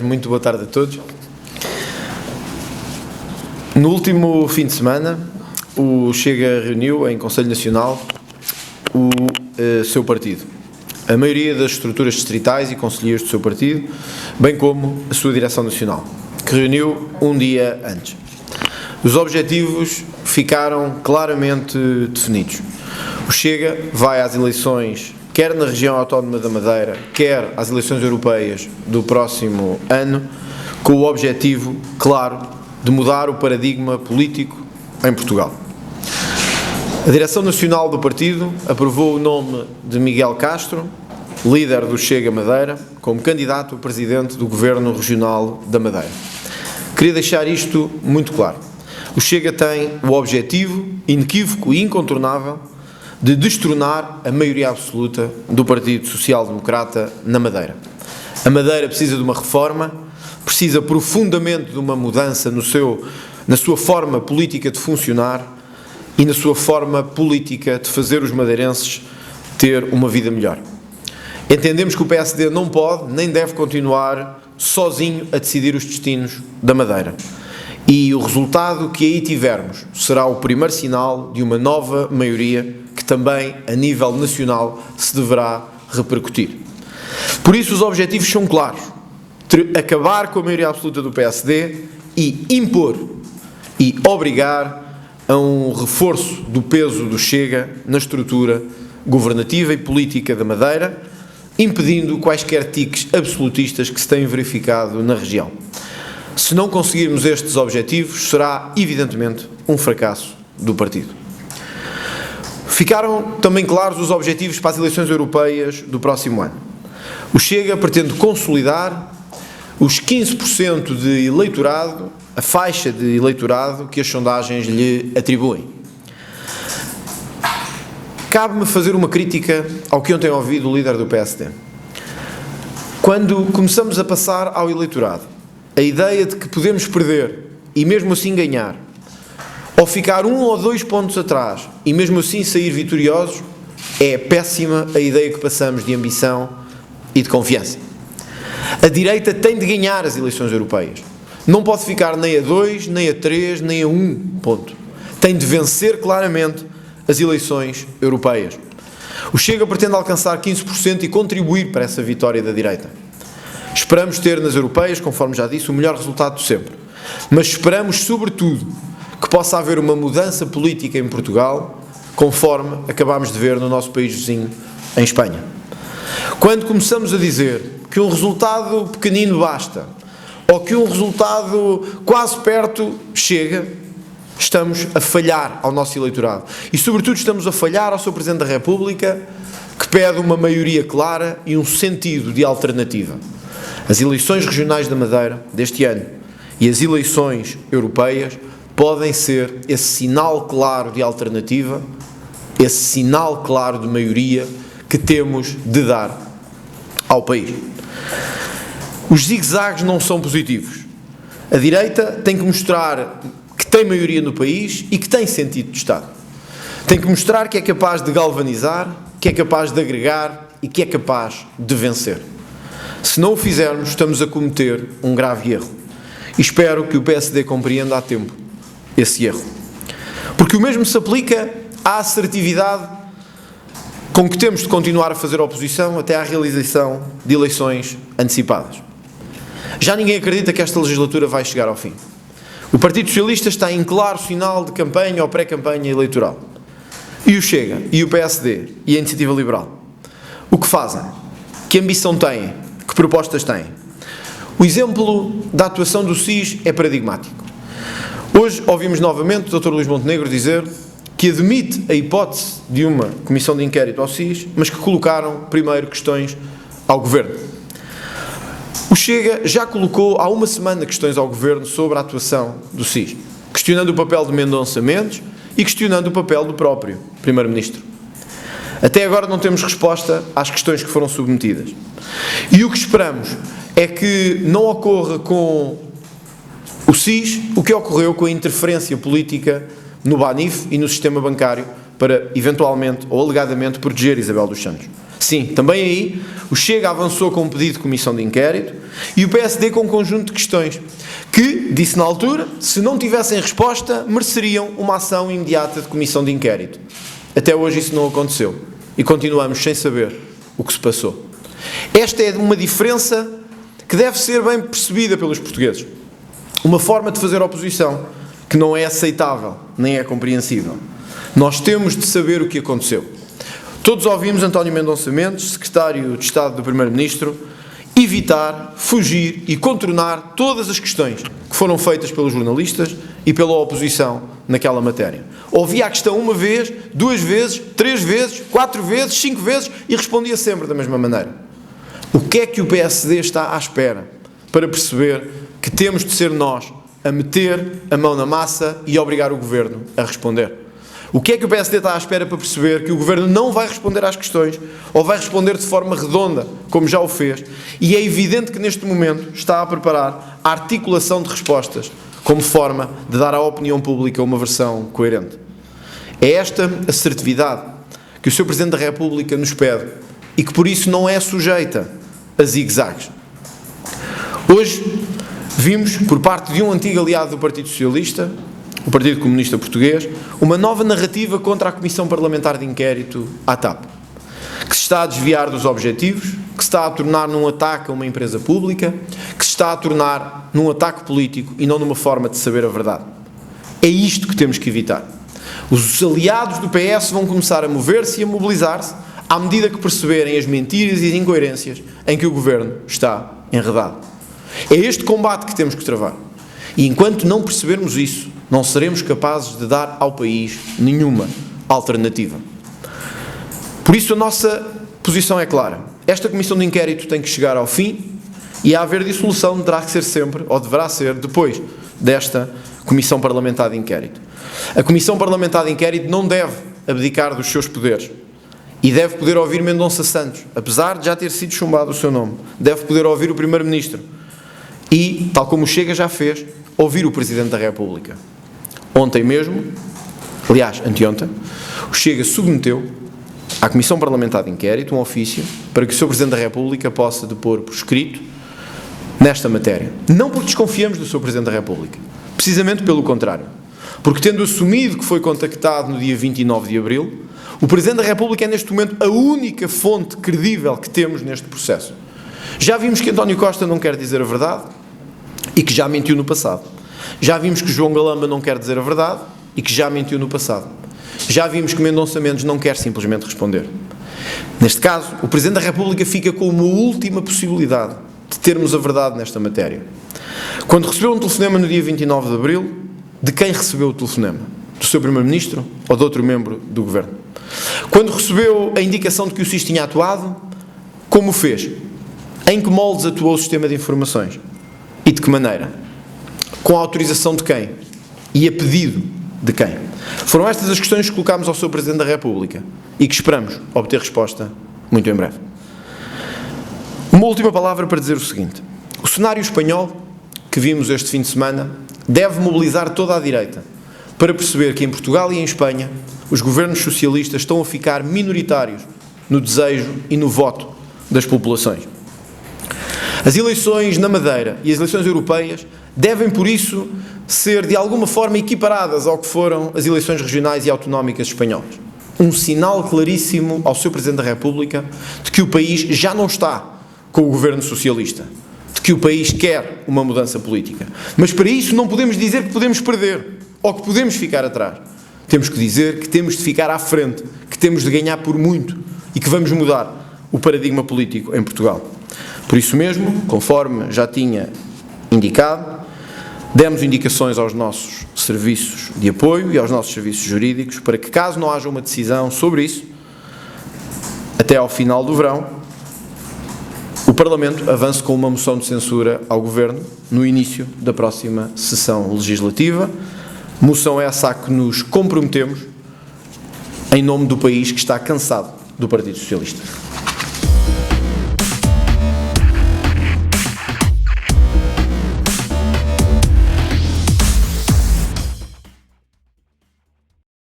Muito boa tarde a todos. No último fim de semana, o Chega reuniu em Conselho Nacional o seu partido, a maioria das estruturas distritais e conselheiros do seu partido, bem como a sua direção nacional, que reuniu um dia antes. Os objetivos ficaram claramente definidos. O Chega vai às eleições, quer na região autónoma da Madeira, quer às eleições europeias do próximo ano, com o objetivo, claro, de mudar o paradigma político em Portugal. A direção nacional do partido aprovou o nome de Miguel Castro, líder do Chega Madeira, como candidato a presidente do Governo Regional da Madeira. Queria deixar isto muito claro. O Chega tem o objetivo inequívoco e incontornável de destronar a maioria absoluta do Partido Social Democrata na Madeira. A Madeira precisa de uma reforma, precisa profundamente de uma mudança na sua forma política de funcionar e na sua forma política de fazer os madeirenses ter uma vida melhor. Entendemos que o PSD não pode nem deve continuar sozinho a decidir os destinos da Madeira. E o resultado que aí tivermos será o primeiro sinal de uma nova maioria que também, a nível nacional, se deverá repercutir. Por isso, os objetivos são claros. Acabar com a maioria absoluta do PSD e impor e obrigar a um reforço do peso do Chega na estrutura governativa e política da Madeira, impedindo quaisquer tiques absolutistas que se têm verificado na região. Se não conseguirmos estes objetivos, será, evidentemente, um fracasso do partido. Ficaram também claros os objetivos para as eleições europeias do próximo ano. O Chega pretende consolidar os 15% de eleitorado, a faixa de eleitorado que as sondagens lhe atribuem. Cabe-me fazer uma crítica ao que ontem ouvi do líder do PSD. Quando começamos a passar ao eleitorado a ideia de que podemos perder e mesmo assim ganhar, ou ficar 1 ou 2 pontos atrás e mesmo assim sair vitoriosos, é péssima a ideia que passamos de ambição e de confiança. A direita tem de ganhar as eleições europeias. Não pode ficar nem a 2, nem a 3, nem a 1 ponto. Tem de vencer claramente as eleições europeias. O Chega pretende alcançar 15% e contribuir para essa vitória da direita. Esperamos ter nas europeias, conforme já disse, o melhor resultado de sempre. Mas esperamos, sobretudo, que possa haver uma mudança política em Portugal, conforme acabámos de ver no nosso país vizinho, em Espanha. Quando começamos a dizer que um resultado pequenino basta, ou que um resultado quase perto chega, estamos a falhar ao nosso eleitorado. E, sobretudo, estamos a falhar ao Sr. Presidente da República, que pede uma maioria clara e um sentido de alternativa. As eleições regionais da Madeira deste ano e as eleições europeias podem ser esse sinal claro de alternativa, esse sinal claro de maioria que temos de dar ao país. Os zigue-zagues não são positivos. A direita tem que mostrar que tem maioria no país e que tem sentido de Estado. Tem que mostrar que é capaz de galvanizar, que é capaz de agregar e que é capaz de vencer. Se não o fizermos, estamos a cometer um grave erro. E espero que o PSD compreenda a tempo esse erro. Porque o mesmo se aplica à assertividade com que temos de continuar a fazer oposição até à realização de eleições antecipadas. Já ninguém acredita que esta legislatura vai chegar ao fim. O Partido Socialista está em claro sinal de campanha ou pré-campanha eleitoral. E o Chega, e o PSD, e a Iniciativa Liberal. O que fazem? Que ambição têm? Que propostas têm? O exemplo da atuação do SIS é paradigmático. Hoje ouvimos novamente o Dr. Luís Montenegro dizer que admite a hipótese de uma comissão de inquérito ao SIS, mas que colocaram primeiro questões ao Governo. O Chega já colocou há uma semana questões ao Governo sobre a atuação do SIS, questionando o papel de Mendonça Mendes e questionando o papel do próprio Primeiro-Ministro. Até agora não temos resposta às questões que foram submetidas. E o que esperamos é que não ocorra com o SIS o que ocorreu com a interferência política no Banif e no sistema bancário para, eventualmente ou alegadamente, proteger Isabel dos Santos. Sim, também aí o Chega avançou com um pedido de comissão de inquérito e o PSD com um conjunto de questões que, disse na altura, se não tivessem resposta, mereceriam uma ação imediata de comissão de inquérito. Até hoje isso não aconteceu e continuamos sem saber o que se passou. Esta é uma diferença que deve ser bem percebida pelos portugueses. Uma forma de fazer oposição que não é aceitável, nem é compreensível. Nós temos de saber o que aconteceu. Todos ouvimos António Mendonça Mendes, secretário de Estado do Primeiro-Ministro, evitar, fugir e contornar todas as questões que foram feitas pelos jornalistas e pela oposição naquela matéria. Ouvia a questão uma vez, 2 vezes, 3 vezes, 4 vezes, 5 vezes e respondia sempre da mesma maneira. O que é que o PSD está à espera para perceber que temos de ser nós a meter a mão na massa e obrigar o Governo a responder? O que é que o PSD está à espera para perceber que o Governo não vai responder às questões ou vai responder de forma redonda, como já o fez, e é evidente que neste momento está a preparar a articulação de respostas como forma de dar à opinião pública uma versão coerente. É esta assertividade que o Sr. Presidente da República nos pede e que por isso não é sujeita a zigue-zagues. Hoje vimos, por parte de um antigo aliado do Partido Socialista, o Partido Comunista Português, uma nova narrativa contra a Comissão Parlamentar de Inquérito à TAP, que se está a desviar dos objetivos, que se está a tornar num ataque a uma empresa pública, que se está a tornar num ataque político e não numa forma de saber a verdade. É isto que temos que evitar. Os aliados do PS vão começar a mover-se e a mobilizar-se à medida que perceberem as mentiras e as incoerências em que o Governo está enredado. É este combate que temos que travar. E enquanto não percebermos isso, não seremos capazes de dar ao país nenhuma alternativa. Por isso a nossa posição é clara. Esta comissão de inquérito tem que chegar ao fim e a haver dissolução deverá ser sempre, ou deverá ser, depois desta comissão parlamentar de inquérito. A comissão parlamentar de inquérito não deve abdicar dos seus poderes e deve poder ouvir Mendonça Santos, apesar de já ter sido chumbado o seu nome. Deve poder ouvir o Primeiro-Ministro e, tal como o Chega já fez, ouvir o Presidente da República. Ontem mesmo, aliás, anteontem, o Chega submeteu à Comissão Parlamentar de Inquérito um ofício para que o Sr. Presidente da República possa depor por escrito nesta matéria. Não porque desconfiamos do Sr. Presidente da República, precisamente pelo contrário. Porque tendo assumido que foi contactado no dia 29 de abril, o Presidente da República é neste momento a única fonte credível que temos neste processo. Já vimos que António Costa não quer dizer a verdade e que já mentiu no passado. Já vimos que João Galamba não quer dizer a verdade e que já mentiu no passado. Já vimos que Mendonça Mendes não quer simplesmente responder. Neste caso, o Presidente da República fica com uma última possibilidade de termos a verdade nesta matéria. Quando recebeu um telefonema no dia 29 de abril, de quem recebeu o telefonema? Do seu Primeiro-Ministro ou de outro membro do Governo? Quando recebeu a indicação de que o SIS tinha atuado, como o fez? Em que moldes atuou o sistema de informações? E de que maneira? Com a autorização de quem? E a pedido de quem? Foram estas as questões que colocámos ao Sr. Presidente da República e que esperamos obter resposta muito em breve. Uma última palavra para dizer o seguinte. O cenário espanhol que vimos este fim de semana deve mobilizar toda a direita para perceber que em Portugal e em Espanha os governos socialistas estão a ficar minoritários no desejo e no voto das populações. As eleições na Madeira e as eleições europeias devem, por isso, ser de alguma forma equiparadas ao que foram as eleições regionais e autonómicas espanholas. Um sinal claríssimo ao Sr. Presidente da República de que o país já não está com o governo socialista, de que o país quer uma mudança política. Mas para isso não podemos dizer que podemos perder ou que podemos ficar atrás. Temos que dizer que temos de ficar à frente, que temos de ganhar por muito e que vamos mudar o paradigma político em Portugal. Por isso mesmo, conforme já tinha indicado, demos indicações aos nossos serviços de apoio e aos nossos serviços jurídicos para que, caso não haja uma decisão sobre isso, até ao final do verão, o Parlamento avance com uma moção de censura ao Governo no início da próxima sessão legislativa. Moção essa a que nos comprometemos em nome do país que está cansado do Partido Socialista.